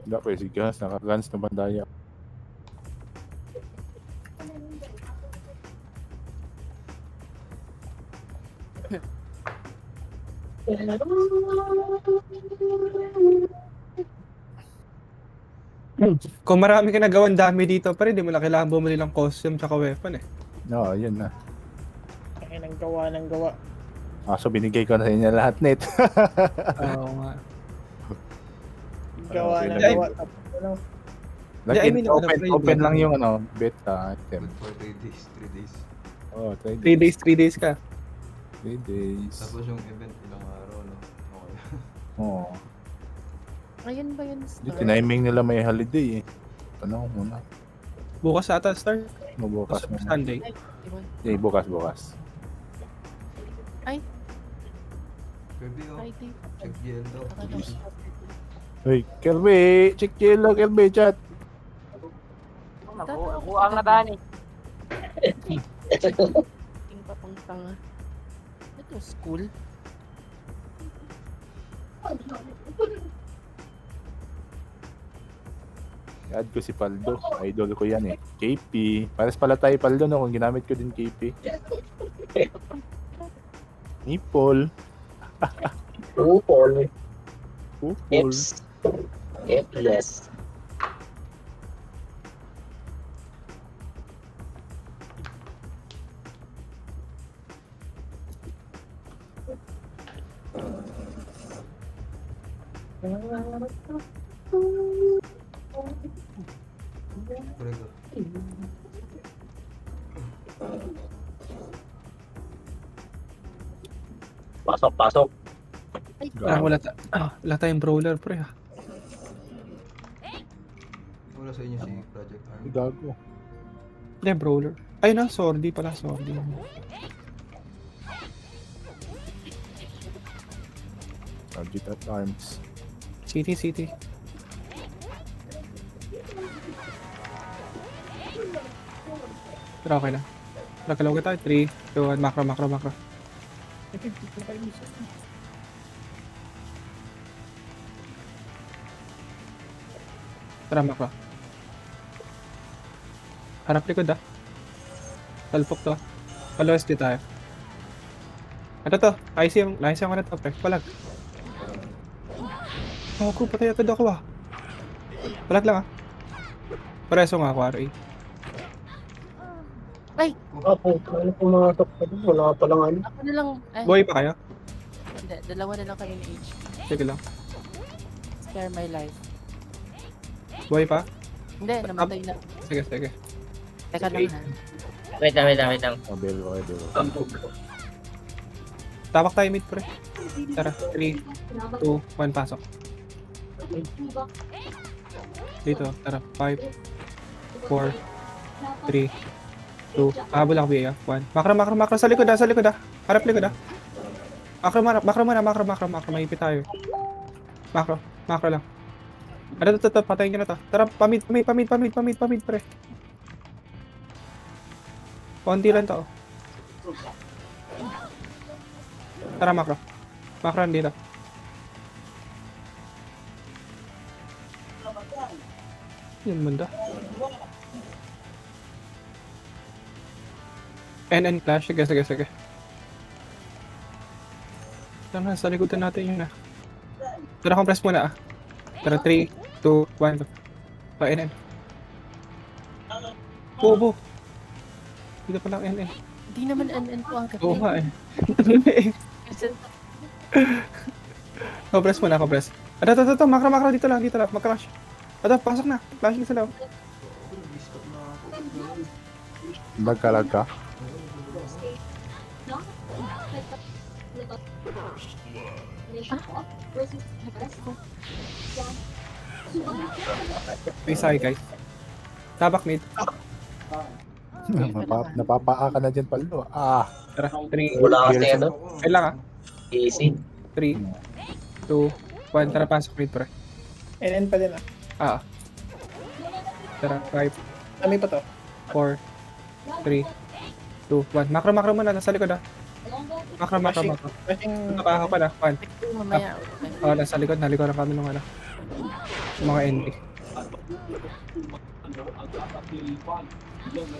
Dapat si Gas, naka-guns na bandaya. Kung marami ka nagawang dami dito pa rin, di mo na kailangan bumili ng costume tsaka weapon eh. Oo, yun na. Kaya nang gawa ng gawa. So binigay ko na sa inyo lahat, net. Oo nga. Gawa Okay ng lang. gawa. Tapos ano, Like, I mean, open, free open ba? lang yung beta item. Good for 3 days, 3 days. Oh, 3 3 days ka. 3 days. Tapos yung event ilang araw, no? Okay. Oo. Ayun ba yun, Di, Star? tiniming nila may holiday eh. Ano muna? Bukas ata start. Bukas Tapos muna. Sunday. Ay, iwan. Eh, bukas. Kirby, oh. Friday. Check yellow. Hey, Kelby! Check yellow, Kelby, chat! Buang na dani. Ting pa pang tanga. Ito, school? I-add ko si Paldo. Idol ko yan eh. KP. Pares pala tayo Paldo no kung ginamit ko din KP. Nipol. Upol. Upol. Ips. Ipless. Correct. Pasok, pasok. Wala tayong brawler pre ha. Wala sa inyo si Project Arm. Gago. Hindi, brawler. Ay na, sordi pala, sordi. Target at arms. City. Pero okay na. Nagkalaw kita. 3, 2, 1. Macro. Tara, macro. Harap likod ah. Talpok to. Paluwas di tayo. Ano to? IC yung ano to, pre. Palag. Ako, patay agad ako ah. Palag lang ah. Pareso nga ako, RA. Ay! Ako, ano pumasok pa doon? Wala pa lang ano. Ako na lang. Ay, Boy pa kayo? hindi. Dalawa na lang kami ni H. Sige lang. Spare my life. Boy pa? Hindi, namatay na. Sige. Teka lang ha. Wait lang. Abel ko. Tapak tayo mid, pre. Tara, 3, 2, 1, pasok. Dito, tara. 5, 4, 3, 2, habol ako biya. 1. Macro, sa likod ah. Harap likod ah. Macro muna. Mahipit tayo. Macro lang. Ano to, patayin ko na to. Tara, pamid, pre. Konti lang to. Tara, macro. Macro nandito. Yan banda. NN clash. Sige. Tara, sa likodan natin yun ah. Tara, compress muna ah. Tara, 3, 2, 1. NN. Bobo. Dito pa lang NN. Hindi naman NN po ang gabi. Oo nga eh. Kasi Compress muna. Ito. Macro. Dito lang. Mag-crash. Ito, pasok na. Flashing sa loob. Nagkalag ka? May side guys. Tabak mid. Napapaa ka na dyan, Paldo. Tara, 3. Wala kasi ano. Kailan ah? Easy. 3, 2, 1. Tara, pasok mid pre. NN pa din ah. Tara, 5, Kami pa to. 4, 3, 2, 1. Macro muna. Nasa likod ah. Makro. Flashing. Nabaho pa na. 1. Check ko mamaya. Okay. Oh, nasa likod. Nalikuran kami ng ano. Mga ND.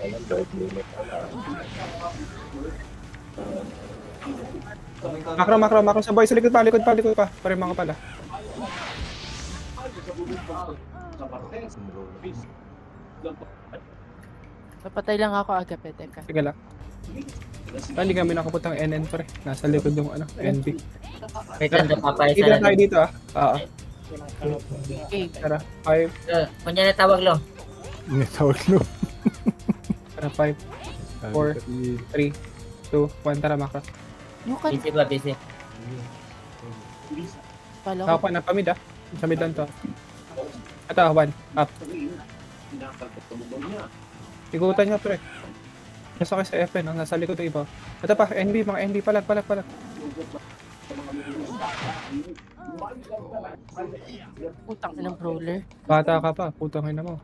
Alam, 12 minutes. Makro sa boy. Sa likod pa. Pare mga pala. Papatay lang ako agape, teka. Sige lang. Hindi kami nakaputang NN pre. Nasa likod yung ano, NB. Wait, ando papayos Dito na na tayo lang. dito ah. Oo. Okay. Tara, 5. Kunya na tawag lo. May tawag no. Tara, 5, 4, 3, 2, 1. Tara, makro. You can Busy ba, busy? follow Ako pa na pamid ah. Sa mid lang to. Ito, 1. Up. Ikutan niya pre. Nasa kayo sa FN, ang nasa likod ng iba. Ito pa, NB, mga NB, palag. Putang ng brawler. Bata ka pa, putang ina mo.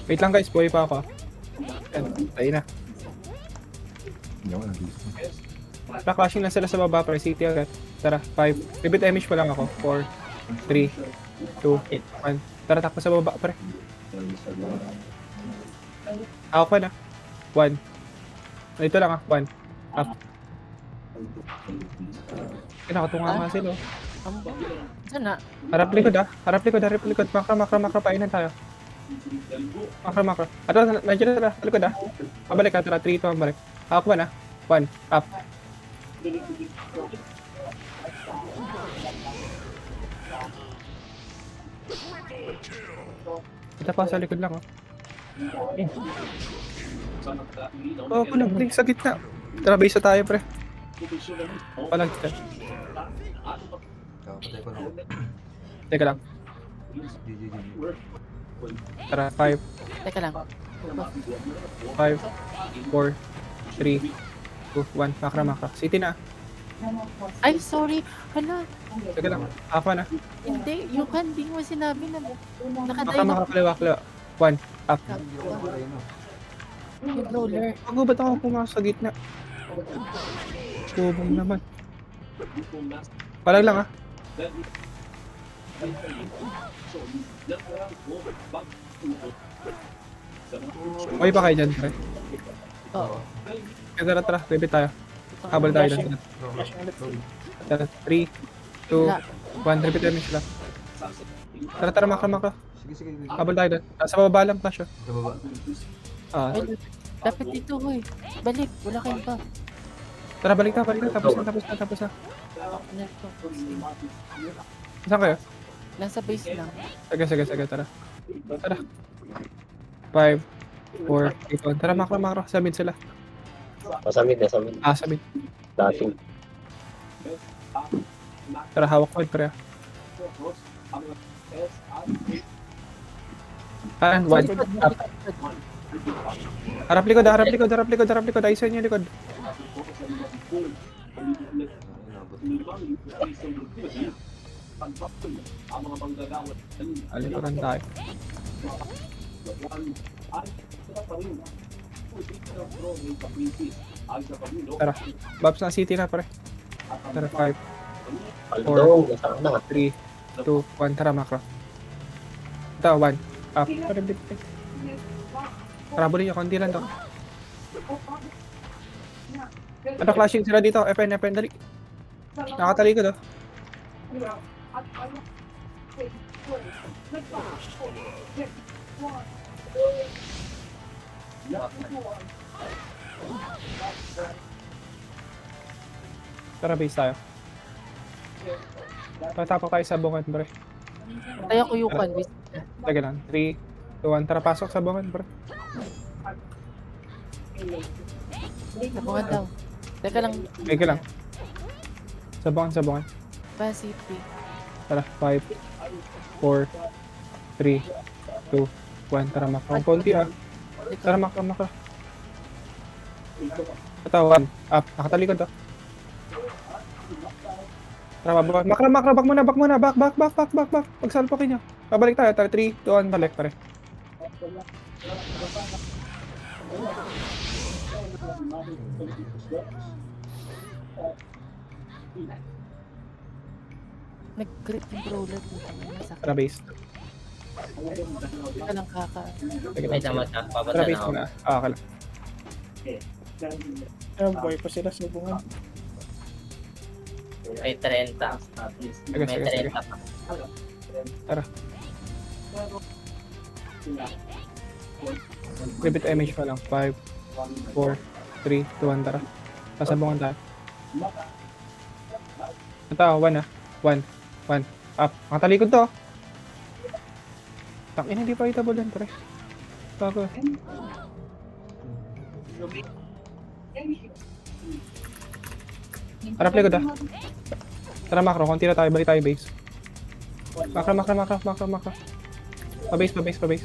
Wait lang guys, buhay pa ako. Yan, tayo na. Hindi ako nag-isip. Clashing na sila sa baba, pre. City agad. Tara, 5. Repeat image pa lang ako. 4, 3, 2, 1. Tara, takbo sa baba, pre. Ako pa na. 1. Ito lang ah, 1. Up. Kinakatunga nga sila. Oh. Sana. Harap likod. Makro, painan tayo. Makro. Ato, nandiyan na, likod ah. Pabalik ka, tara, 3, 2, balik. Ako pa na. 1, up. Ito pa sa likod lang oh. Oh, palag sa gitna. Tara, base na tayo pre. Palag ka. Kakapatay ko na ako. Teka lang. GG. Tara, 5, Teka lang. 5, 4, 3, 2, 1. Makra. City na. Ay, sorry. Hala. Teka lang. Apa na. Hindi. Yung hindi mo sinabi na nakadayo na Makra. 1, up. Kakapatay na. yung brawler. Bago ba't ako pumasok sa gitna? Kubong naman. Palag lang ah. Okay pa kayo dyan, pre. Oo. Tara, repeat tayo. Habal tayo dyan. Flashing ulit. Tara, 3, 2, 1, repeat namin sila. Tara, makro. Sige. Habal tayo dyan. Sa baba lang, Flash. Oh. Sa baba. Ah, Ay, dapat dito, hoy. Balik. Wala kayong ba? tara, balik na. Tapos na. Ano to? Saan kayo? Nasa base lang. Sige, tara. 5, 4, 8, 1. Tara, makro. Sa mid sila. Masamid. Ah, sa mid. Dating. Tara, hawak ko, pre. Kanan, 1. Up. Harap likod. Ayos yun yung likod. Alikuran tayo. Tara, Babs na city na pre. Tara, 5, Paldo, nasaan na. 3, 2, 1. Tara, makro. Ito, 1. Up. Tara, buli nyo. Konti lang to. Ano, clashing sila dito. FN, dali. Nakatalikod oh. Tara, base tayo. Tatapok tayo sa bungan, pre. Tayo ko yung one. Teka lang. 3, 2, 1. Tara, pasok sa bungan, pre. Sabungan daw. Teka lang. Teka lang. Sa bungan. Ba, city. Tara, 5, 4, 3, 2, 1. Tara, makro. Konti ah. Tara, makro. Ito, 1. Up. Nakatalikod to. Tara, bababa. Makro. Back muna. Back. Pagsalpokin nyo. Babalik tayo. Tara, 3, 2, 1. Balik, pare. Nag-grip yung brawler po. Tara base. Ka lang kaka. Sige May lang. tama siya. Tara Papunta base na ako. muna. Okay lang. Ayun, boy pa sila subungan. May 30. Sige, May sige, sige. 30 pa. Repeat image pa lang. 5, 4, 3, 2, 1. Tara. Pasabungan tayo. Ito, 1 ah. 1. 1. Up. Nakatalikod to. Takin, hindi pa hitable yan, pre. Bago. Harap likod ah. Tara macro, konti na tayo. Balik tayo base. Macro. Pa-base.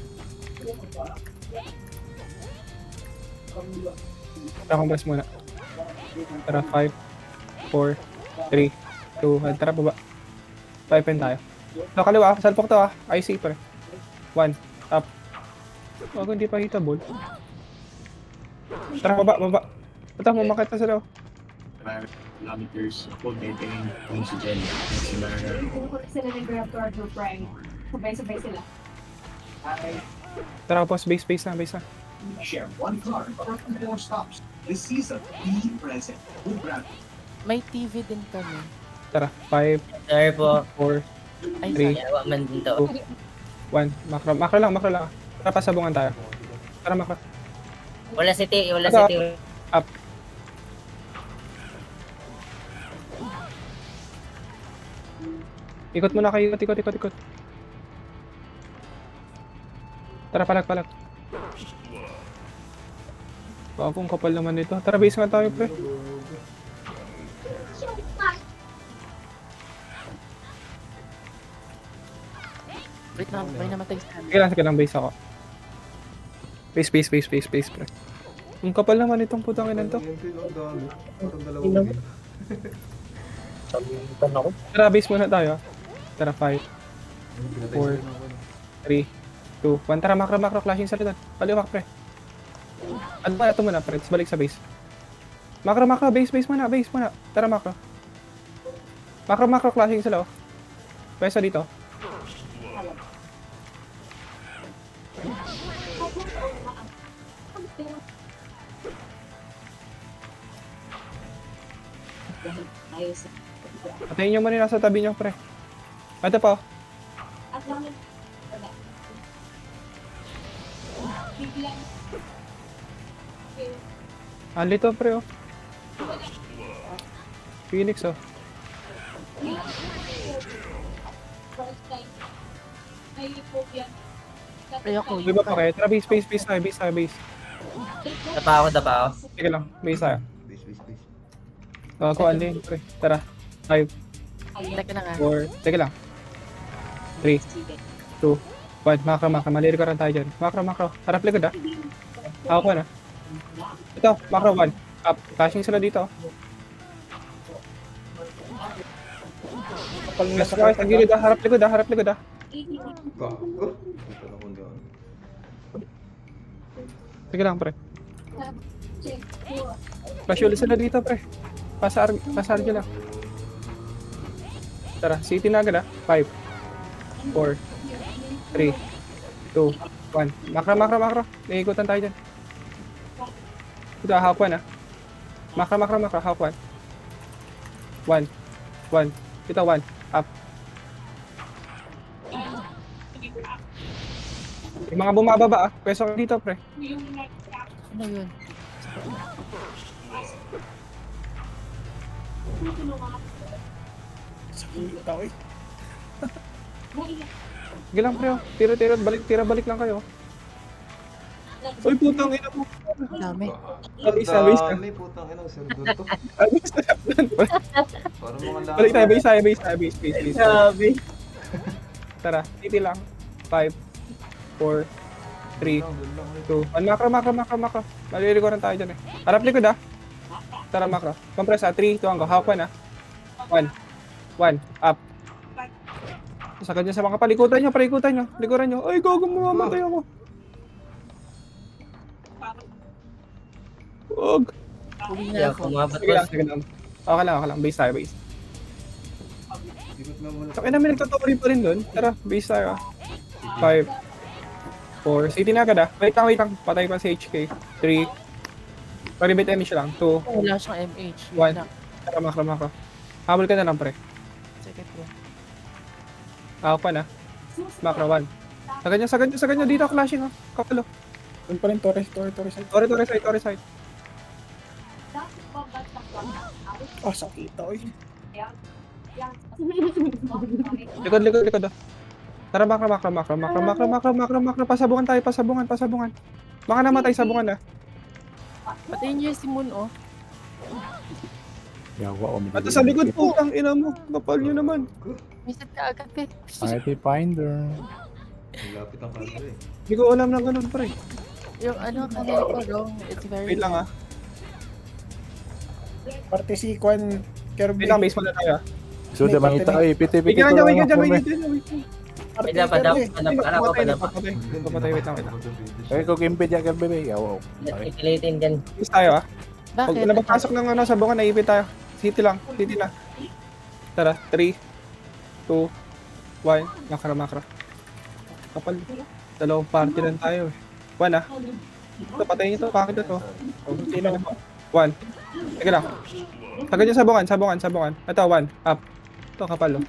Tara, compress muna. Tara, 5, 4, 3, 2, 1. Tara, baba. 5 pen tayo. Ito, kaliwa. Salpok to ah. IC pre. 1. Up. Bago hindi pa hitable. Tara, baba. Ito, mamakit na sila. Oh. Kilometers coordinating kung si Jen. Si Mara. Pupunta sila ng Grab to our group ride. Sabay-sabay sila. Tara, boss. Base na. Share one car for 4 stops. This season, be present with Brad. May TV din kami. Tara, 5, Sorry po. 4, Ay, 3, Yawa man din to. 1. Macro lang. Tara, pasabungan tayo. Tara, macro. Wala city. Up. Ikot muna kayo. Ikot. Tara, palag. Bagong kapal naman nito. Tara, base nga tayo, pre. wait lang, may namatay sa amin. Sige lang, base ako. Base, pre. Ang kapal naman itong putang inan to. Sabitan ako. Tara, base muna tayo. Tara, 5, 4, 3, 2, 1. Tara, macro, clashing sa litan. Paliwak, pre. Ano ba ito muna, pre? Tapos balik sa base. Macro, base muna. Tara, macro. Macro, clashing sila, oh. Pwesa dito. Ayos. Patayin nyo muna yung nasa tabi nyo, pre. Ito pa, oh. At lang yun. Wala. Biglang. Ali to, pre, oh. Phoenix, oh. First time. May phobia. Ay, ako. Iba pa kayo. Tara, base tayo. Dapa ako. Sige lang, base tayo. Base. Ako, Ali, pre. Tara. 5, Teka na nga. 4, sige lang. 3, 2, 1. Macro. Maliri ka rin tayo dyan. Macro. Harap likod, ah. Ako ko na. Ito, macro 1. Up. Flashing sila dito, oh. Kapal na Nasa kayo, sa gilid, ah. Harap likod, ah. Gago. Ito na kung doon. Sige lang, pre. Flash ulit sila dito, pre. Pasar nyo lang. Tara, city na agad, ah. 5, 4, 3, 2, 1. Macro. Iikutan tayo dyan. Ito, half 1, ah. Macro, half 1. 1. Ito, 1. Up. Yung mga bumababa, ah. Pwesto ka dito, pre. Ano yun? Sakit ako eh. Sige lang, pre, oh. Balik lang kayo. Uy, putang ina mo. Dami. Base na. Dami, putang ina. Server to. Parang mga lahat. Balik tayo, base. Grabe. Tara, titi lang. 5, 4, 3, 2, 1. Macro. Maliliguran tayo dyan, eh. Harap likod, ah. Tara, macro. Compress, ah. 3, 2, go. Half 1, ah. 1. Up. Sagad nyo sa mga palikutan nyo. Likuran nyo. Ay, gago, mamamatay ako. Huwag. Uwi Hindi na ako ako. umabot Sige lang, boss. sige lang. Okay lang. Base tayo, base. Ikot na muna. Kaya namin nagtutuloy pa rin doon. Tara, base tayo. 5, 4, city na agad ah. Wait lang. Patay pa si HK. 3, paribit damage lang. 2, Wala siyang MH. One. Na. tara makro. Habol ka na lang, pre. Sige, bro. Ako pa na. Macro 1. Sa kanya. Dito, clashing ah. Kapalo. Doon pa rin, Torres. Torre side. Ah, sakit ako eh. Likod ah. Tara, makro. Pasabungan tayo. Baka namatay, sabungan ah. Patayin niyo yung si Moon, oh. Yawa, At sa likod, putang ina mo. Kapal nyo naman. Misit ka agad, eh. Party Finder. Malapit ang kanto eh. Hindi ko alam na ganun, pre. Yung ano, kanil ko wrong. It's very... Wait lang ah. Parte si Kwan Kirby. Wait lang, base muna tayo ah. So, damang ita ay piti Wait ko lang, lang wait ako, lang. Parte Wait lang, padap. Kirby. Papatay, wait lang. Kaya ko kimpi dyan ka bebe. Yawa. Okay. Itilitin dyan. Base tayo ah. Pag Bakit? napapasok ng ano, sabungan, naipit tayo. City na. Tara, 3, 2, 1, makra. Kapal. Dalawang party lang tayo eh. 1 ah. Ito, patayin ito. Bakit ito? Hindi lang. 1. Teka lang. Tagad yung sabungan. Ito, 1. Up. Ito, kapal oh.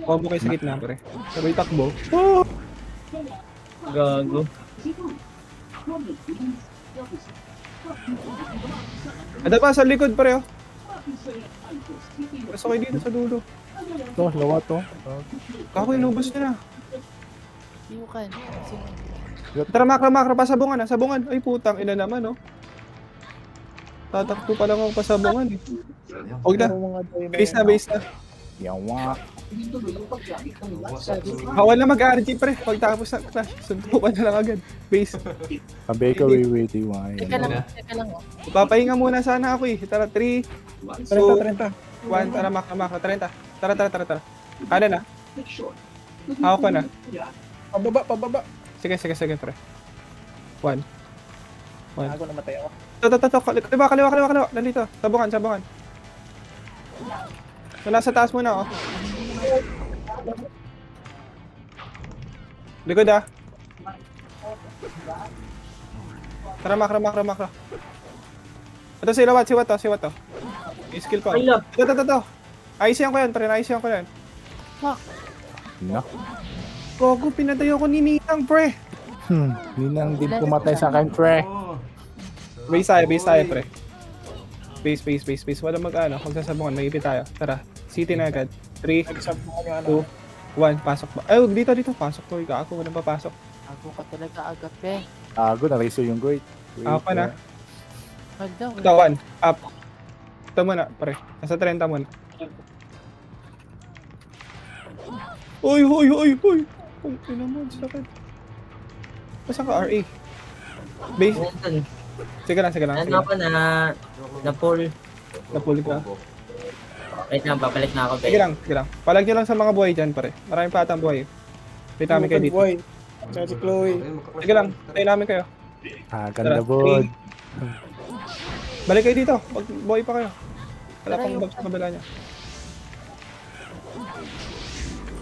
Combo kayo sa gitna, pre. Sabay takbo. Gago. Ada pa sa likod, pre oh. Pasok kayo dito sa dulo. Ito, lawa to. Kako inubos nyo na. Yukan. Sige. Tara, makra. Pasabungan ah. Sabungan. Ay, putang ina naman oh. Tatakto pa lang ako pasabungan eh. Huwag na. Base na. Yawa. Bawal na mag-RG pre. Pagtapos ng clash, suntukan na lang agad. Base. Sabi ko, wait. Teka lang, oh. Papahinga muna sana ako eh. Tara, 3, 30. 1. Tara, makra. 30. Tara. Kanan na. Ako pa na. Pababa. Sige pre. 1. Ako namatay ako. Ito. Kaliwa. Nandito. Sabungan. Wala sa taas muna oh. Likod ah. Tara, makra. Ito si Wat to. Skill ko. Ay, love. Ito. Ayusin ko yan, pre. No. Gogo, pinatay ako ni Ninang, pre. Ninang din pumatay sa akin, pre. Oh. Base tayo, pre. Base. Wala mag-ano. Magsasabungan, may ipit tayo. Tara, city na agad. 3, Nagsabungan yung ano. 2, 1, pasok ba? Ay, dito. Pasok to. Ako, walang papasok. Ako ka talaga agad, eh. Ago, na-reso yung great. Ako pa na. Hala, Ito, 1, up. Ito muna, pre. Nasa 30 muna. Uy! Ang ina mo, sakit. Saan ka, RA? Base? Nandun. Sige lang. Ano ako na pull. Napuli ka. Wait lang, babalik na ako. Sige lang. Palag nyo lang sa mga buhay dyan, pare. Maraming patang buhay. Wait namin kayo dito. Boy. Tsaka si Chloe. Sige lang, tayo namin kayo. Ganda Tara, bod. Balik kayo dito. Buhay pa kayo. Wala Tara, pang yung- bag sa kabila niya.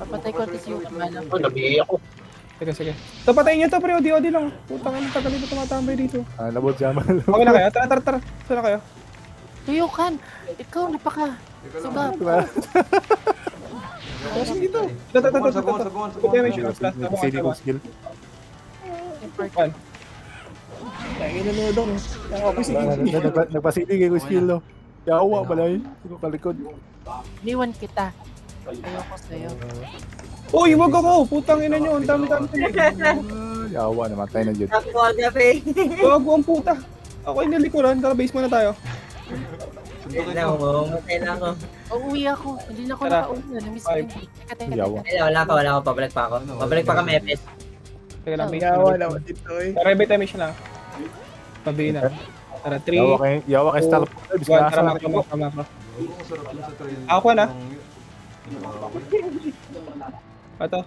papatay ko si Yukan. Malam. Sige. Ito, patayin nyo to, pre. Odi lang. Putang ina, tagal dito tumatambay dito. Labot siya man. Okay na kayo? Tara. Saan na kayo? Yukan! Ikaw, napaka. Sugap. Kasi dito. Ito. Sabungan. Good damage yun. Sige ko skill. One. Kaya inunodong. Ako si Nagpasili ko skill, no. Yawa, balay. Hindi ko kalikod. Iniwan kita. Ayoko sa'yo. Uy, wag ako! Putang ina nyo. Ang dami-dami. Yawa, namatay na dyan. Ako gabi. Wag ang puta. Ako ay nalikuran. Tara, base muna tayo. Wait lang, mamatay na ako. Uuwi ako. Hindi na ako Tara. nakauna. Namiss ko Five. yun. Teka. Yawa. Wala ako. Pabalik pa ako. Pabalik pa kami, Epes. Teka lang, base Yawa muna. naman dito eh. Tara, beta mission na. Pabihin na. Tara, 3, Yawa kay style. 1, tara, makro. Ako na. Ito,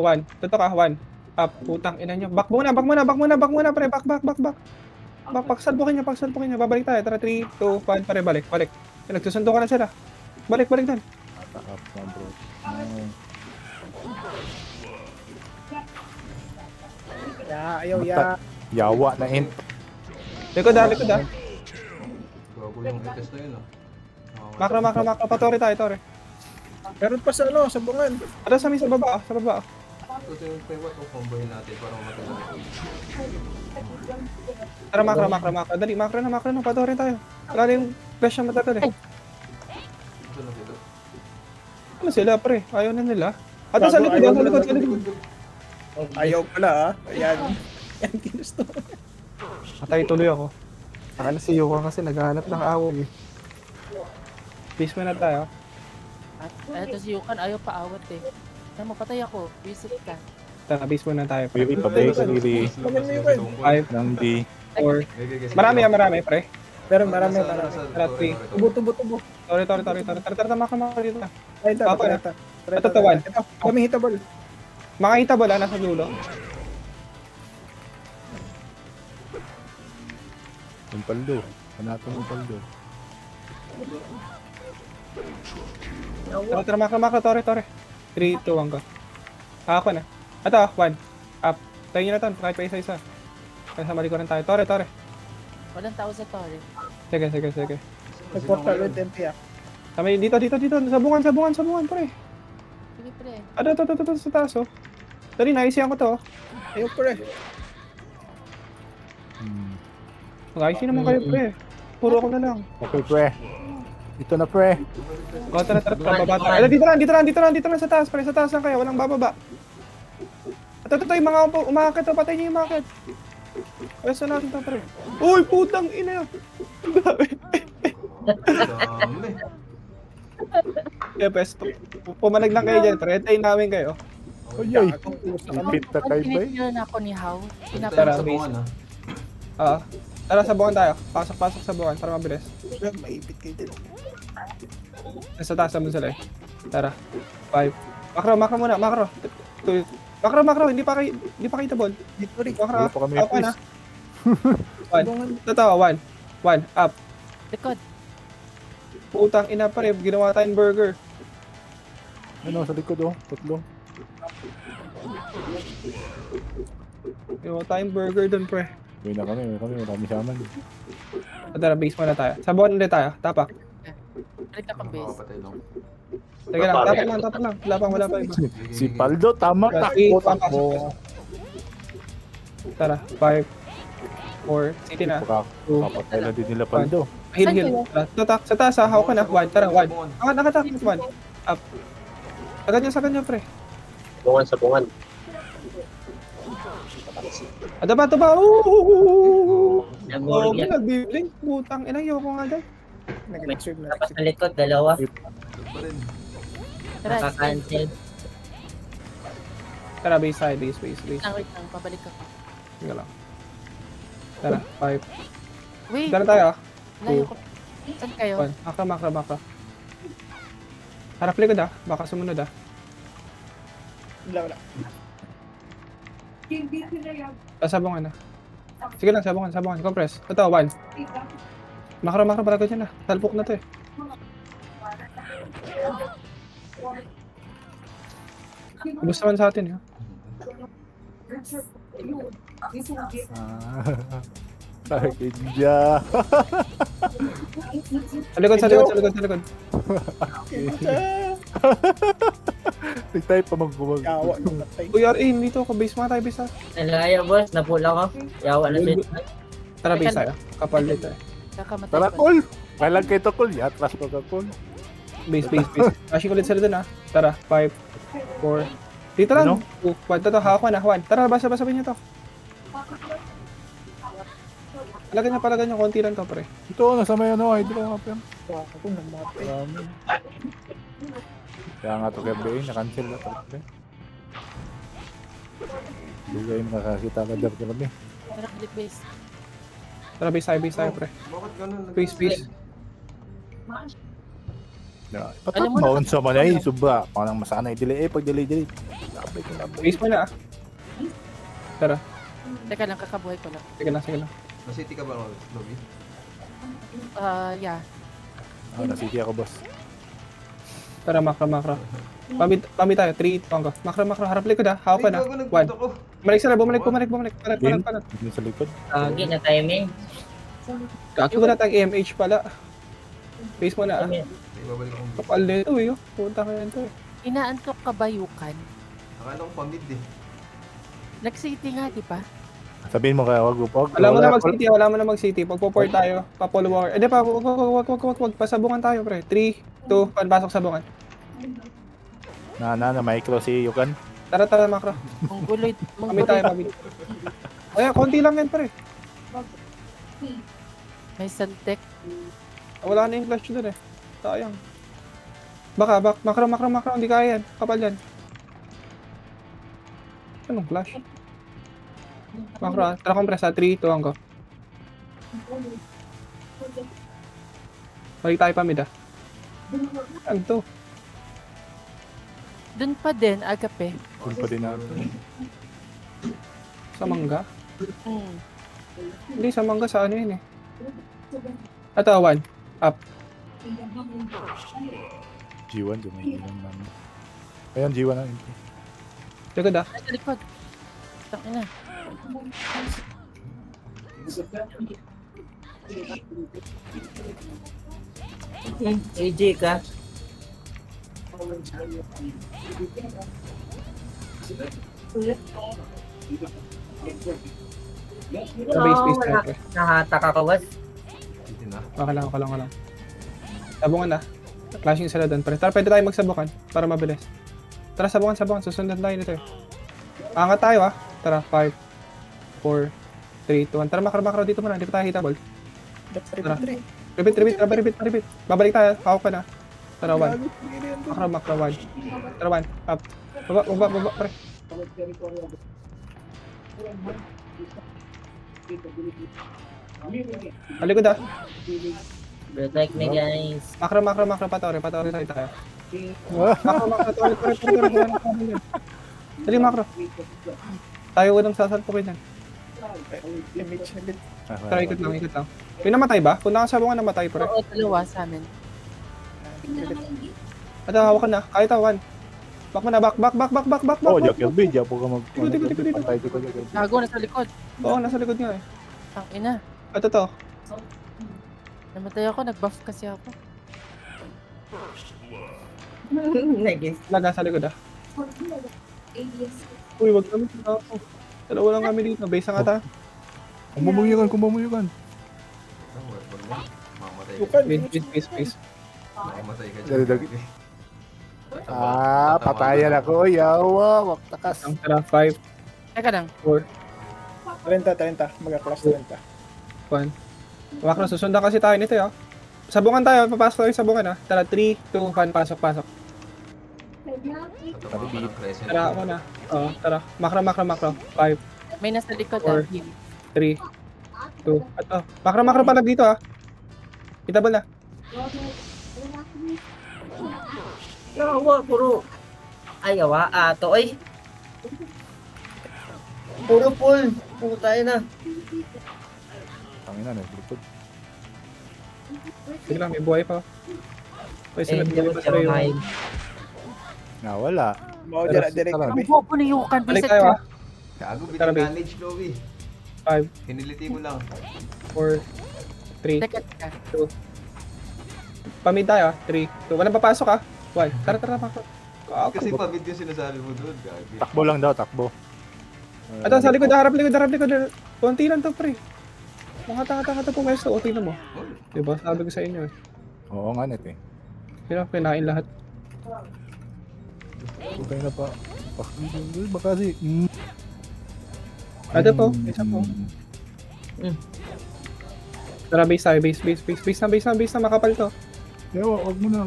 1. Ito ka, 1. Up, putang ina nyo. Back muna, pre. Back, salpukin nyo. Babalik tayo. Tara, 3, 2, 1, pare, balik. Nagsusundo ka na sila. Balik doon. Taap na bro. Ay. Ayaw, ya. Yawa na int. Likod ah. Gago yung ites na yun ah. Makro. Patore tayo, tore. Meron pa sa bungan. Ada sa baba. Ito yung pivot o comboin natin para matulog. Tara, makro. Dali, makro na. Patore tayo. Wala yung flash na matagal eh. Ito na dito. Ano sila, pre? Ayaw na nila. Ato sa likod. Ayaw pala, Ayan. Yan, ginusto. Patay tuloy ako. Akala si Yuka kasi naghahanap ng away. Base na tayo. At eto si Yukan, ayaw pa awat eh. Kaya mapatay ako, visit ka. Tara, base na tayo. Riri, pabay ka Riri. Five. Ng D. 4. Marami, pre. Pero marami. Tara, 3. Tubo. Sorry. Tara, makro dito. Ay, Papa na. ito. Ito, tawan. Ito, kami hitable. Makita ba nasa dulo? Yung paldo. Hanapin yung paldo. Tara, makro, tore. 3, 2, 1, go. Ako na. Ito, 1. Up. Tayo nyo na to, kahit pa isa-isa. Kaya sa malikuran tayo. Tore. Walang tao sa tore. Sige. Nag-portal with MP, Tama, dito. Sabungan, pre. Sige pre. Ito, sa taas, oh. Dali, naisiyan ko to, oh. Ayaw, pre. Mag-IC naman kayo, pre. Puro ako na lang. Okay, pre. Ito na, pre. O, tara, baba tayo. Dito lang sa taas, pre. Sa taas lang kayo, walang bababa. Ito, yung mga umakit, oh. Patay niyo yung umakit. Pwesto natin to, pre. Uy, putang ina. Dami. Kaya, pwesto. Pumalag lang kayo dyan, pre. Tayo namin kayo. Ay. Ipit na kay bay. Tinitira na ako ni How. Tara, Sa base. bungan ah. Oo. Tara, sabungan tayo. Pasok sa buwan para mabilis. Maipit kayo din. Nasa taas naman sila eh. Tara. 5. Makro muna. Makro. Hindi pa kayo tabon. Dito rin. Makro. Wala pa kami Ako na. please. 1. Totoo, 1. Up. Likod. Putang ina pa rin. Ginawa tayong burger. Ano, sa likod oh. Tatlo. Ginawa tayong burger dun, pre. Uwi na kami. Marami sa amin. Tara, base muna tayo. Sabukan ulit tayo. Tapak. Balik ako base. Makakapatay lang. Sige lang. Tapak lang. Wala pa iba. Si Paldo, tama. Takbo. Tara. 5. 4. City na. Kapatay na din nila Paldo. Heal. Tatak. Sa taas ha. Hawak ka na. 1. Tara, 1. Nakatak. 1. Up. Sa ganyan, pre. Sabungan. Ada ba? Nag-morgue yan. Nagbiblink. Putang ina. Yoko nga dyan. Nag-reserve na. Tapos sa likod, dalawa. Pa rin. Tara, Nakaka-cancel. Tara, base tayo. Base. wait lang. Pabalik ako. Sige lang. Tara, 5. Wait, Tara tayo. layo ko. Saan kayo? 1. Makro. Harap likod ah. Baka sumunod ah. Wala. Sabungan na. Sige lang, sabungan. Compress. Ito, 1. Makro, baragod yan na. Salpok na to eh. Ubus naman sa atin eh. Pakidya. Sa likod. Nagtayo pa magbuwag. Yawa nung patay. Uy, RA, dito ako. Base mga tayo, base tayo. Nalaya, boss. Napula ko. Yawa na siya. Tara, base tayo. Kapal dito eh. Kakamatay Tara, ko. Col. Kailan kayo to, Col? Atras pa ka, Col. Base. Flashing ulit sila dun ah. Tara, 5, 4. Dito lang. Ano? 2, 1. Ito, hawak ko na. 1. Tara, basa-basahin nyo to. Palagan nyo. Konti lang to, pre. Ito, nasa may ano, hydro nga pa yan. Ako namatay. Marami. Kaya nga to kay BA, na-cancel na talaga. Hindi kayo makakakita ka dyan kami. Tara, balik base. Tara, base tayo, pre. Bakit ganun? Base. Alam mo na- Patatmaon sa manay, subra. Parang masanay delay. Pag delay. Base mo na ah. Tara. Teka lang, kakabuhay ko lang. Sige lang. Na-city ka ba, Lobby? Yeah. Nasiki ako, boss. Tara, makro. Pamit tayo. 3, Tongo. Makro. Harap likod ha. Hawak ka na. Ay, gago, 1. nagpunta ko. Bumalik sila. Bumalik. Game? Palat. Dito sa likod. Lagi na timing. Kaki ko na tayong EMH pala. Face mo na ah. Ay, babalik akong bit. Kapal nito eh. Oh. Punta ka yan to eh. Inaantok ka ba, Yukan? Akala ko pamid eh. Nag-city nga, di ba? Sabihin mo kaya, wag. Wala mo na mag-city. Pag-pour tayo. Pa-pull war. Eh di pa. Wag. Pasabungan tayo pre. 3, 2, 1. Pasok sabungan. Na micro si Yukan. Tara, makro. Mongoloid. Pamit tayo. Ay, konti lang yan pre. May santek. Wala na yung flash doon eh. Sayang. Baka, makro. Hindi kaya yan. Kapal yan. Anong flash? Makro ah. Tara compress ah. 3, 2, hanggo. Balik tayo pa mid ah. Ano to? Doon pa din, agape. Kung pa din natin. Sa mangga? Hmm. Hindi, sa mangga sa ano yun eh. Ito, 1. Up. G1, dumahilang namin. Ayun, G1 na. Likod ah. Ay, sa likod. Takina. AJ ka. Sa base tayo pre. Nahata ka kawas. City na. Waka lang. Sabungan na. Clashing sila doon. Tara, pwede tayo magsabukan para mabilis. Tara, sabungan. Susundan tayo nito eh. Angat tayo ah. Tara, 5, 4, 3, 2, 1. Tara, makro dito muna. Hindi pa tayo hitable. Tara. Repeat. Babalik tayo. Hawak ka na. Tara, 1. Makro, 1. Tara, 1. Up. Baba, pre. Alikod ah. Protect me guys. Makro, patore tayo. Makro, tore. Dali, makro. Tayo unang sasalpukin yan. Image na bit. Tara, ikot lang. May namatay ba? Kung nakasabungan namatay, pre. Oo, dalawa sa amin. Ito, hawak ka na. Kahit 1. Back mo na, back. Oh, Jack Kirby, di po ka mag... Dito. Pantay dito. Gago, nasa likod. Oo, nasa likod nga eh. Ang ina. Ito to. Namatay ako, nag-buff kasi ako. Nagis. Laga sa likod ah. Uy, wag kami. Dalawa lang kami dito. Base nga ta. Kumamuyukan. Wag na. Mamamatay ka. Yukan. Base. Mamamatay ka Dali. dyan. Patayan ako. Yawa, waktakas. Ang tara, 5, Teka lang. 4, 30. Mag-class 30. 1. Makro, susundan kasi tayo nito ah. Sabungan tayo. Papasok tayo sa sabungan ah. Tara, 3, 2, 1. Pasok. Sa tama ka ng present. Tara, ako na. Oo, tara. Makro. 5, May nasa likod Or- ah. 3, 2, at oh. Makro pala dito ah. Itabal na. Nawa, puro. Ayawa, ato ay. Puro pull. Puro tayo na. Tangina, naglikod. Sige lang, may buhay pa. Pwede sila Hindi buhay mo pa siya sa'yo. makain. Nawala. Mau dyan, direct. Tara. Ang bobo ni Yukan. Balik Bisit tayo ka. ah. Gago, Tara, babe. damage, Lobby. 5, Hiniliti mo lang. 4, 3, Teka. 2. Pamid tayo ah. 3, 2. Walang papasok ah. 1. Tara, makro. Kasi pamid yung sinasabi mo doon, gagi. Takbo lang daw, takbo. Ito, sa likod, harap likod. Konti lang to, pre. Mga tanga-tanga to pumesto. O, tingnan mo. Diba? Sabi ko sa inyo eh. Oo nga, net eh. Kinain lahat. Bukay na pa. Baka kasi... Ito po, isa po. Tara, base tayo. Base na. Makapal to. Yawa, wag mo na.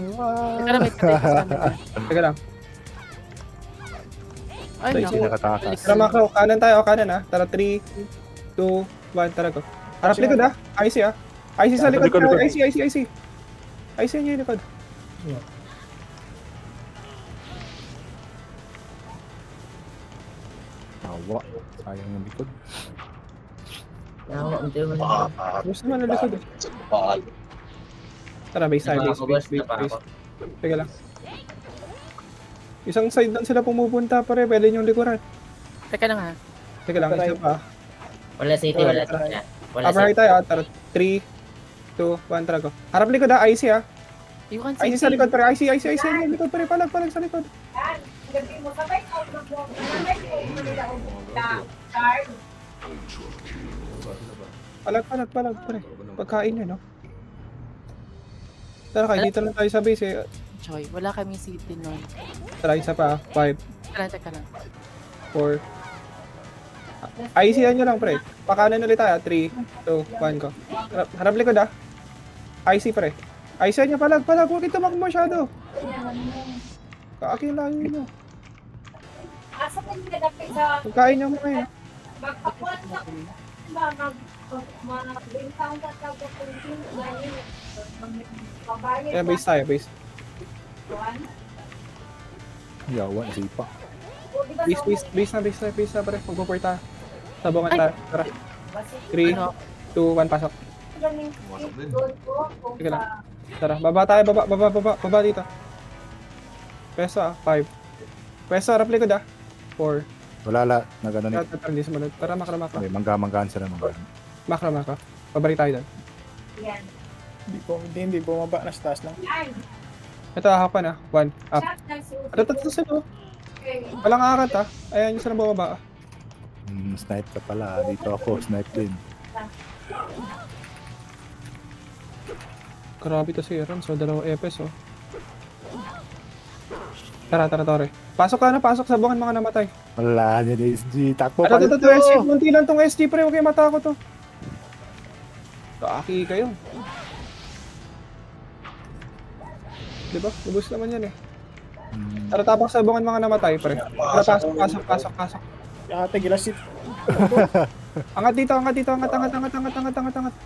Teka lang, may patay ka sa amin. Teka lang. Ay, Ito, naku. Pinakatakas. Tara, makro. Kanan tayo. Kanan ah. Tara, 3, 2, 1. Tara ko. Harap likod ah. IC ah. IC sa likod. Likod. IC. IC yung likod. Yawa. Sayang yung likod. Yawa, hindi mo. Gusto naman ang likod eh. Tara, base tayo, base, base, base, base. Teka lang. Isang side lang sila pumupunta pare, pwede yung likuran. Teka lang ha. Teka lang, isa pa. Wala city, wala city. Wala Upper high city. tayo, tara. 3, 2, 1, tara go. Harap likod ha, IC ha. You can IC sa likod pare, IC, yung likod pare, palag sa likod. Yan. Gabi mo, sabay out na po. Sabay ko. Manila ko. Card. Palag pare. Pagkain yun, no? Tara, kahit dito lang tayo sa base eh. Choy, wala kaming city nun. Tara, isa pa, 5, Teka lang. 4. IC nyo lang pre. Pakanan ulit tayo, 3, 2, 1 go. Harap likod ha. IC pre. IC nyo palag, huwag ito masyado. Kaakin lang yun. Asa ka nila dapit sa Pagkain nyo mo ngayon. magpakuan sa magbintang ka tawag ko yung ganyan. Babayad Ayan, base tayo, base. Yawa, sipa. Base na pre. Mag-report tayo. Sabungan tayo. Tara. 3, Ano? 2, 1, pasok. Pumasok din. Sige lang. Tara, baba tayo, baba dito. Peso 5. Peso, harap likod 4. Wala la. Nagano ni. Tara, hindi sumunod. Tara, makro. May mangga-manggaan sila ng Makro. Pabalik tayo doon. Yan. Hindi bumaba na sa taas lang. Ay, Ito, hahapan 1, up. shot ng susi. Ito sila. Okay. Walang akat Ayan yung sila bumaba. Snipe ka pala. Dito ako. Snipe din. Grabe to si Aaron. So, 2 EPS Tara, Tore. Pasok sa bungan mga namatay. Wala niya SG. Takbo pa Ito, dito. SG. Munti lang tong SG pre. Huwag kayo matakot to. Kaaki kayo. Diba? Lubos naman yan eh. Tara, tapak sa bungan mga namatay pre. Tara, pasok. Ate, gilasit. Angat dito. Angat.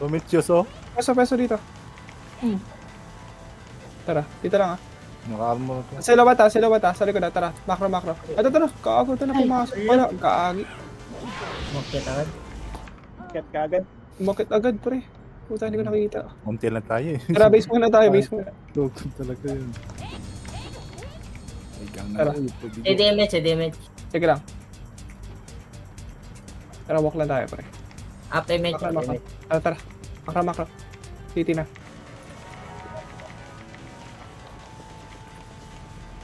Tumityos oh. Peso dito. Tara, dito lang Naka-armor ko. Sa lawat sa likod tara. Makro. Ito, kaago ito na pumasok. Wala, kaagi. Mukit agad. Kat kagad. Umakit agad pre. Puta, hindi ko nakikita. Unti lang tayo eh. Tara, base muna tayo. Lugtog talaga yun. Ay, Tara. Damage. Sige lang. Tara, walk lang tayo pre. Up damage. Makro. Tara. Makro. City na.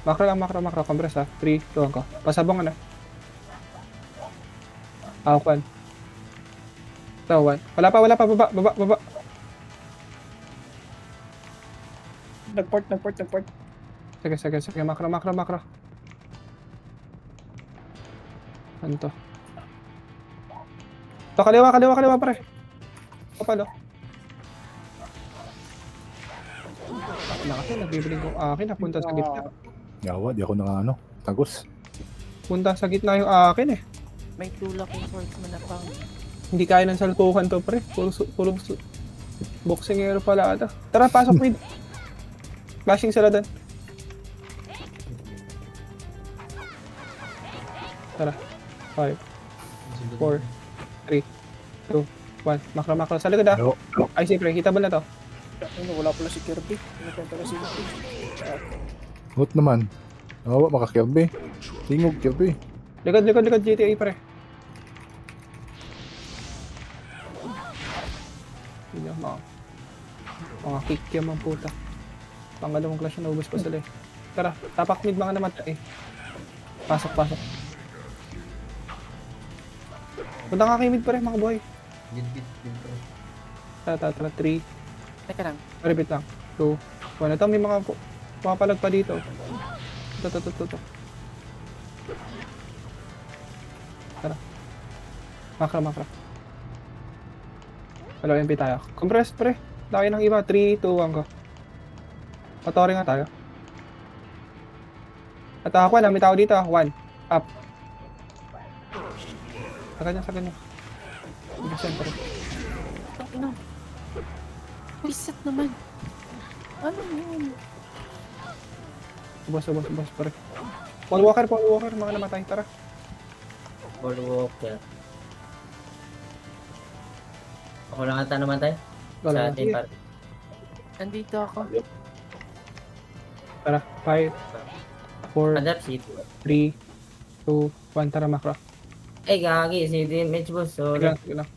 Makro lang. Compress 3, 2, 1 ko. Pasabong na. Kwan. So, 1. Wala pa. Baba. Nagport. Sige. Makro. Ano to? To, kaliwa, pre. Kapalo. Nagbibiling ko akin. Napunta sa gitna. Yawa, di ako naka tagos. Punta sa gitna yung akin eh. May tulak yung swordsman na pang. Hindi kaya ng saltukan to, pre. Puro boxingero pala ata. Tara, pasok mid. Flashing sila doon. Tara. 5, 4, 3, 2, 1. Makro. Sa likod Yo. Ay, si pre. Hitable na to. Wala pala si Kirby. Pala si Kirby. Hot naman. Yawa, maka-Kirby. Tingog Kirby. Likod, GTA, pre. Hindi mga kick yung mga puta. Pangalawang clash na ubos pa sila eh. Tara, tapak mid mga namatay. Pasok. Punta nga kay mid pa rin mga boy. Git. Tara, 3. Teka lang. Repeat lang. 2, 1. Ito may mga papalag pa dito. Ito. Tara. Makro. Hello, MP tayo. Compress, pre. Laki ng iba. 3, 2, 1 ko. Patori nga tayo. At ako na, may tao dito. 1. Up. Sa kanya. Ibisan, pre. Ano? Reset naman. Ano yun? Ubos, pre. Paul Walker, mga namatay. Tara. Ball walker. Ako lang ata namatay. Sa Wala. ating party. Nandito ako. Tara, 5, 4, Adapt city. 3, 2, 1. Tara, macro. Eh, gagi. Si damage boss. So, Sige lang, sige lang.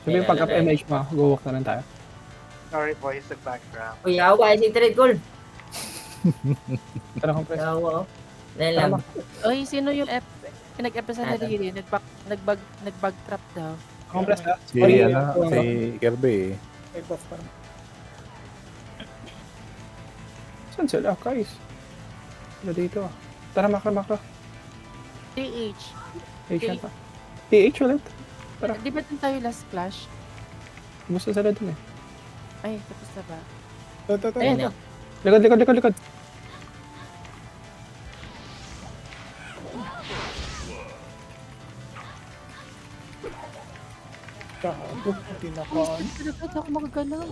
Sabi yung pag-up MH mo, go-walk na lang tayo. Sorry boys, the background. uy, awa. Si trade goal. Tara, compress. Awa, oh. Dahil lang. Oy, sino yung pinag-F sa Ano? Nadiri? Nag-bug trap daw. Compress na. Si, si Kirby eh. May buff pa rin. Saan sila, guys? Sila dito ah. Tara, macro. TH. H yan pa. TH ulit. Tara. Di ba dun tayo last clash? Gusto sila dun eh. Ay, tapos na ba? Ito. Ayun. Ayun, Likod. Gago. Tinakaan. Talaga ako magagalaw.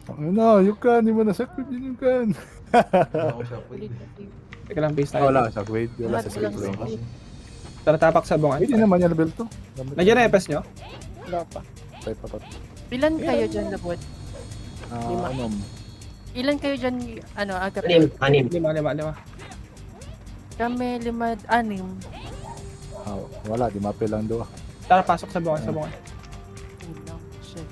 Ano na, Yukan, hindi mo na-shockwave yun, Yukan. Wala akong shockwave. Teka lang, base tayo. Wala, shockwave. Wala sa Lahat script walang lane. Tara, tapak sa bungan. Pwede naman yan level 2. Nandiyan na FS nyo? Wala pa. Say pa pa. Ilan kayo dyan, Labot? Ano? Ilan kayo dyan, agap? Lima. Kami, 5, 6. Wala, di mapil lang doon. Tara, pasok sa bungan. Ilang, shit.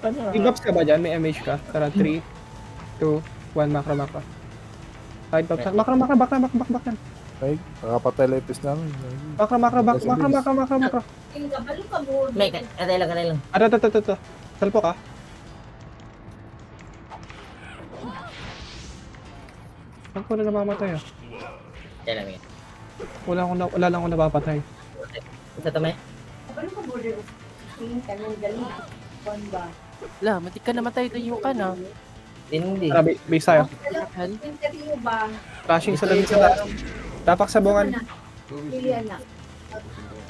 Ano? I-buffs ka ba dyan? May MH ka? Tara, 3, 2, 1, macro. Side buffs. Macro, back na. Ay, kakapatay lepis namin. Macro. Yung kabalo ka mo. May, katay lang. Ito. Salpo ka. Saan ko na namamatay ah? Yan lang yan. Wala lang ako napapatay. Isa to, may. Kabalo ka mo rin. Tingin ka ng galing. Kwan ba? Wala, matik ka namatay doon yung kana. Hindi. Tara, base tayo. Interview ba? Flashing sa labing sa taas. Tapak sa bungan. Pilihan na.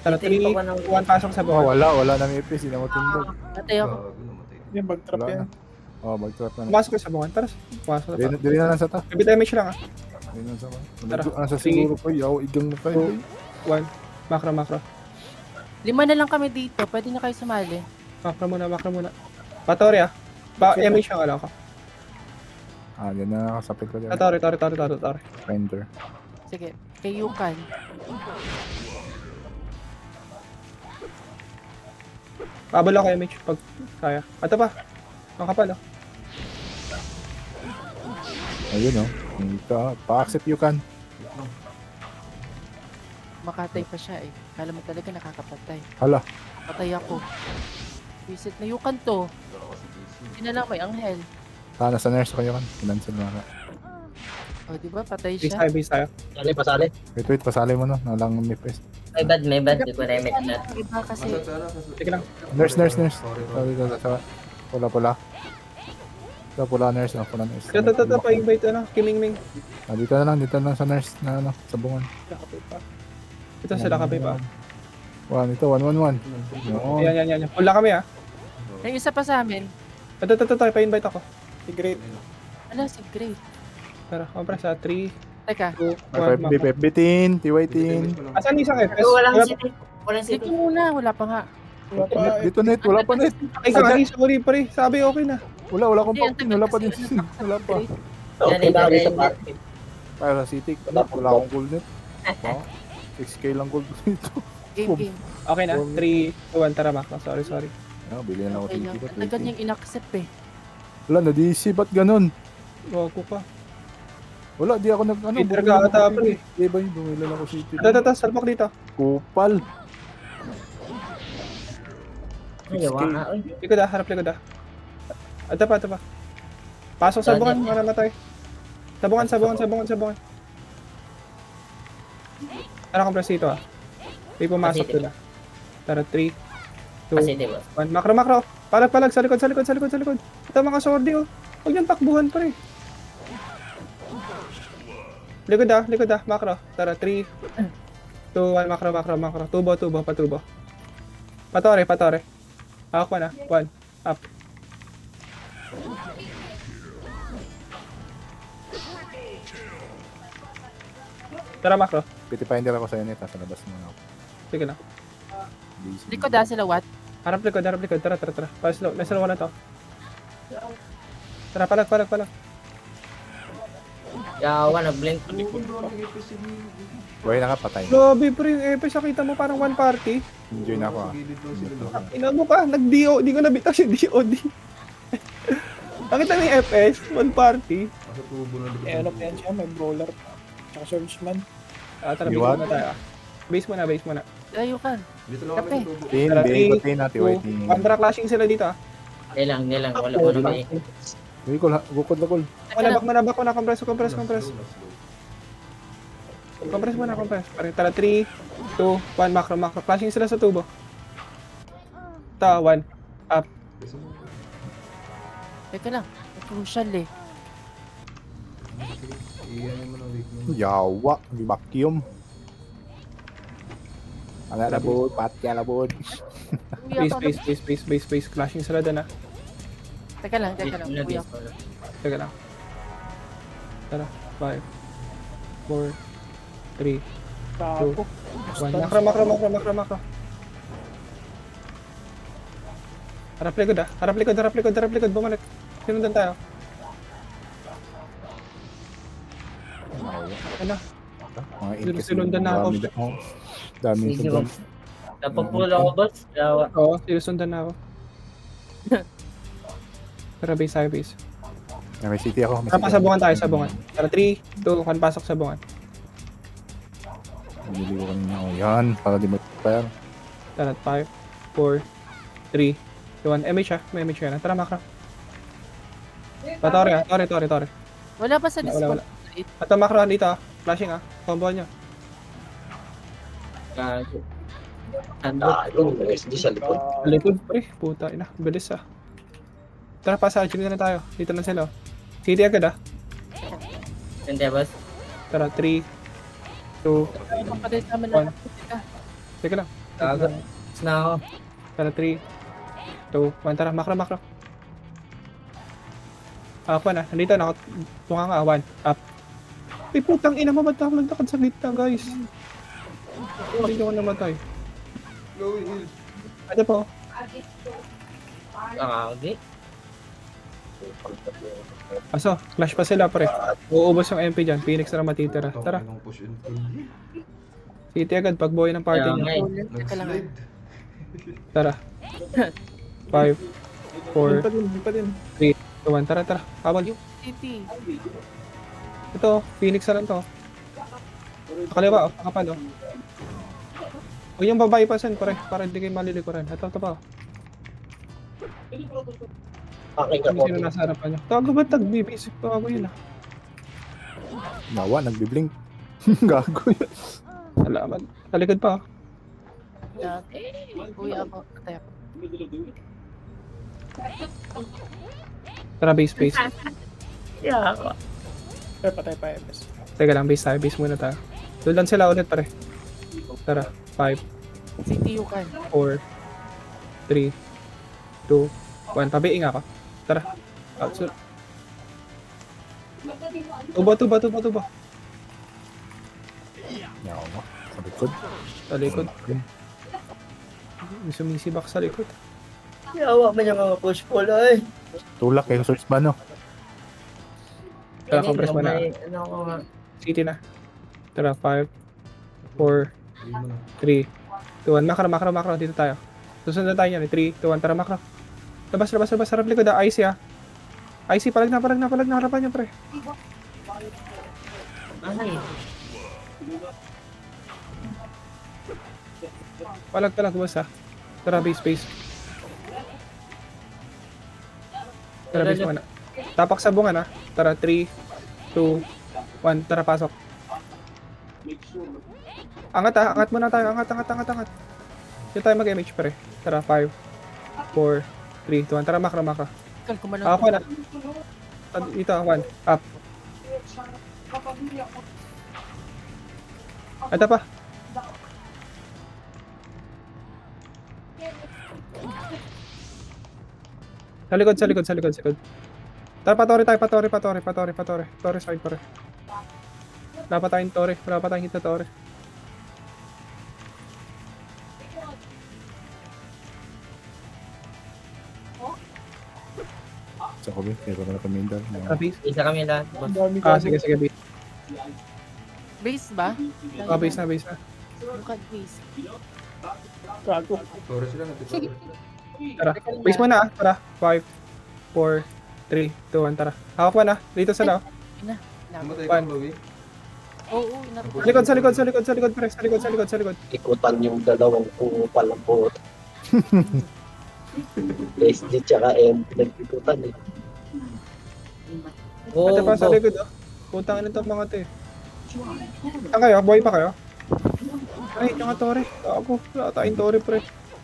Tara, 3, 2, 1, pasok sa bungan. Wala nang epis, hindi na matindog. Matay ako. Gago, namatay. Yung bag trap Wala yan. na. Mag-trap na. Pasok ka sa bungan. Tara, pasok na. Dili na lang sa ta. Bibit MH lang ah. Dili na sa ta. Tara. Nasa siguro ko, yaw, igang na tayo. 1, macro. 5 na lang kami dito. Pwede na kayo sumali. Macro muna. Patori ah. MH lang alam ko. Yan na nakasapit ko dyan. Tori. Finder. Sige, kay Yukan. Pabala ko MH pag kaya. Ito pa. Ang kapal ah. Ayun oh. Dito, pa-accept Yukan. Makatay pa siya eh. Kala mo talaga nakakapatay. Hala. Patay ako. Visit na Yukan to. Hindi na lang may anghel. Nasa nurse ko Yukan. Financial maka. O, di ba? Patay Base siya. tayo. Pasali. Wait, pasali mo no. Nalang mipes. May bad. Di ko na-image na. Iba kasi. Sige lang. Nurse. Sorry. Pula. Pula nurse. Pula nurse. Ito, pa-invite Kimingming. Dito na lang sa nurse na sa bungan. Ito sila kape pa. 1, 1. Yun. Yan. Pula kami ah. Yung isa pa sa amin. Ito, pa-invite ako. Si Great. Ala, si Great. Tara, kompres sa 3, Teka, 2, 1, FB tin, TY tin. Asan isang FS? Walang Wala- city. Walang sige city. muna. Wala pa nga. Wala pa. Dito net, wala pa net. Ay, sorry, pare. Sabi okay na. Wala akong Hindi, ang pop wala pa din tagal season. kasi Wala pa. Great. Para sa City, wala akong gold net. Wow. 6k lang gold dito. Game. Okay na. 3, 2, 1. Tara, Mac. Sorry. Bilhin na ako Okay lang. City. Ang tagal niyang inaccept eh. Wala, na-DC, ba't ganun? Goku pa. Wala, di ako Peter ka ata, pre. Di ba yung bumilan ako City? Ito. Salpak dito. Kupal. Ay, yawa. Uy. Likod ah. Harap likod ah. Ito pa. Pasok sa bungan. Para matay. Sa bungan. Tara, kompres dito ah. May pumasok Pasiti. doon ah. Tara, 3, 2, Pasiti, boss. 1. Macro. Palag. Sa likod. Ito mga sordi oh. Huwag niyang takbuhan pa rin. Likod ah. Macro. Tara, 3, 2, 1. Macro. Tubo. Patubo. Patore. Hawak pa na. 1. Up. Tara, Macro. Pitipinder ako sa'yo nito. Sa labas mo na ako. Sige na. Busy. Likod sila what? Harap likod. Tara. Nasa na to. Tara, palag. Yawa, nag-blink. Buhay na ka, patay. Grabe, pre, yung Epes, nakita mo parang one party. Enjoy na ako ah. Gilid daw sila. Ina mo ka, nag-DO, di ko nabitaw yung DOD. Nakita mo yung Epes, one party. Nasa tubo na likod. Eh, ano pa yan siya? May brawler. Tsaka swordsman. Tara, base Iwan? muna tayo. Base muna. Layo ka. Dito lang kami Kape. sa tubo. Team, Tara, three, ikot natin. 2, Waiting. Pandra clashing sila dito ah. Nilang. Wala mo naman eh. Bukod. Manabak ko na, compress. Slow. Compress muna. Pare, tara, 3, 2, 1, macro. Clashing sila sa tubo. 1. Teka lang. Crucial eh. Iyan mo ng weak mo. Yawa. Vacuum. Ala labod. Patya labod. Uwi ako. Base. Clashing sila dun ah. Teka lang. Uwi ako. Teka lang. Tara, 5, 4, 3, Tapo. 1. Macro. Harap likod. Bumalik. Sinundan tayo. Ano? Mga inkis. Sinundan na ako. Daming Sige, sundan. Napapula ako, boss. Yawa. Oo, sinusundan na ako. Tara, base. May city ako. Tara, pasabungan tayo, sabungan. Tara, 3, 2, 1, pasok sabungan. Nililigo kanina ako. Yan. Para di mo fire. Tara, 5, 4, 3, 2, 1. MH ah, may MH ka na. Tara, macro. Tore. Wala pa sa Wala. Discord. At ang macro dito ah. Flashing ah. Combo nyo. Gago. Likod, pre. Puta, ina. Bilis ah. Tara, pasa. Chilling na tayo. Dito na sila. City agad ah. Hindi, boss. Tara, 3, 2, Kapatid naman na. teka lang. Gago. Tapos na ako. Tara, 3, 2, 1. Tara, macro. Ako na. Nandito na ako. Tunga nga, 1. Up. Ay, putang ina mo. Ba't ako nagtakad sa gitna, guys? Hindi ko namatay. Go, heal. Ano po? Kakagi. Aso, flash pa sila, pre. Uubos yung MP dyan. Phoenix na lang matitira. Tara, Anong push and pull. city agad. Pag buhay ng party Kaya nyo. nga eh. Teka lang. Nag-slide. Tara. 5, 4, Pa din. 2, 1. Tara. Habol. City. Ito, Phoenix na lang to. Nakaliwa, nakapal, oh. Huwag yung babae pa sen, pre. Para hindi kayo malilikuran. Ito pa. Kung sino nasa harapan nyo. Tago ba tagbibisip ko ako yun ah. Yawa. Nagbiblink. Gago yun. Alaman. Talikod pa. Uwi ako. Patay ako. Tara, base. Yawa. Pero patay pa MS. Teka lang, base tayo. Base muna tayo. Doon lang sila ulit, pare. Tara, 5, City you can. 4, 3, 2, 1. Pabiing ako. Tara. Outside. Tuba. Yawa. Sa likod. Sa likod. May sumisibak sa likod. Yawa man yung mga push pull ay. Tulak kayo. Search ba no? Tara, compress mo na. Ano ko nga. City na. Tara, 5, 4, Heal mo na. 3, 2, 1. Macro. Dito tayo. Susunod tayo yan. 3, 2, 1. Tara, macro. Labas. Harap likod ah. Icy ah. Icy, palag na. Harapan nyo, pre. Ay. Palag, boss ah. Tara, base. Tara, base muna. Tapak sa bunga na. Tara, 3, 2, 1. Tara, pasok. Angat muna tayo. Angat. Dito tayo mag-MH pre. Tara, 5, 4, 3, 2, 1. Tara, macro. Kal, kumalang. Ako na. Dito, 1. Up. Ito pa. Sa likod. Tara, patore tayo. Tore side, pare. Wala pa tayong tore. Wala pa tayong hit na tore. Sa ko, kaya pa na pamindal. Tara, base. Isa kami lahat, boss. Ang dami Ah, ka. sige, sige, base. Base ba? Ah, base na, base na. Look at base. Gago. Torre sila natin. Tara, base mo na ah. Tara, 5, 4, 3, 2, 1, tara. Hawak mo na. Dito sa lao. Namatay One. ka, Logi. Oo, Sa likod, sa likod, sa likod, sa likod, pre. Sa likod, sa likod, sa likod. Ikutan yung dalawang kupal ng bot. SD tsaka M, nagpikutan eh. Ate pa sa likod oh. Putang ina to mga te. Saan kayo? Buhay pa kayo? Ay, yung nga tore. Ako, wala tayong tore pre.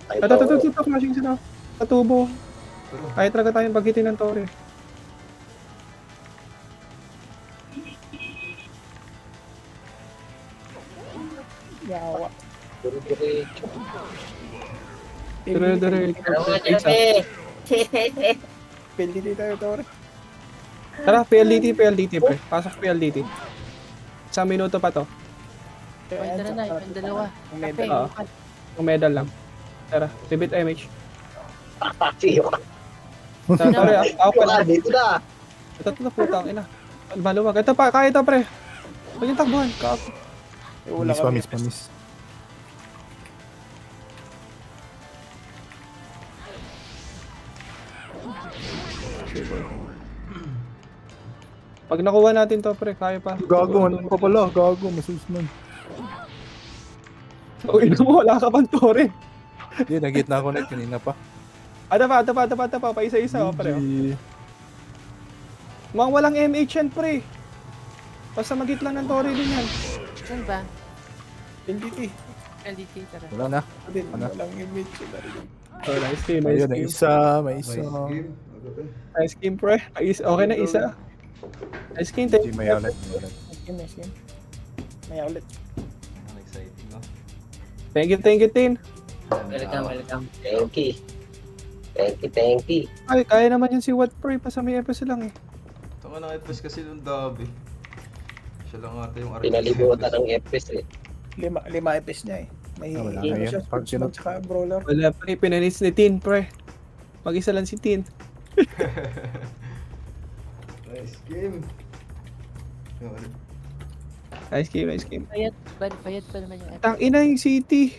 Ito, flashing sila. Sa tubo. Kaya talaga tayong bagitin ng tore. Yawa. Dire-dire. PLDT tayo, Tore. Tara, PLDT pre. Pasok PLDT. Isang minuto pa to. Pwede na na, yung dalawa. Ang Kape, medal. Oo. yukan. Yung medal lang. Tara, Sibit MH. Siyo ka. Tara, tore ah. Ako pa lang. Dito na. Ito, putang ina. Maluwag. Ito pa, kaya ito pre. Huwag yung takbuhan. Kapo. Eh, wala Miss pa, kami. miss pa, miss. Pag nakuha natin to pre, kaya pa. Gago, ano pa pala? Gago, masusman. Uy, mo, wala ka pang tore. Hindi, nag-hit na ako net kanina pa. Ada pa. Pa isa-isa oh, pre. Oh. GG. Mga walang MH yan pre. Basta mag-hit lang ng tore din yan. Saan ba? PLDT. LDT, tara. Wala na. Din, Ano? walang image. Wala rin. Oh, nice game, nice Ayun, may game. isa, may Nice isa. game. Agape. Nice game pre. Okay na isa. Nice game, GG, may ulit, may ulit. Nice game, nice game. Maya ulit. Ang exciting, no? Thank you, Tin. Welcome. Thank you. Ay, kaya naman yun si Watt pre. Basta may FS lang eh. Tanga na FPS kasi nung Dabi. Siya lang ata yung Pinalibutan ng FPS eh. Lima epis niya eh. May Ah, wala ano na yan. siya, Pag sportsman tsaka brawler. Wala pre, pinanis ni Tin pre. Mag-isa lang si Tin. Nice game. Nice game. Payat pa naman yung Tang ina yung City.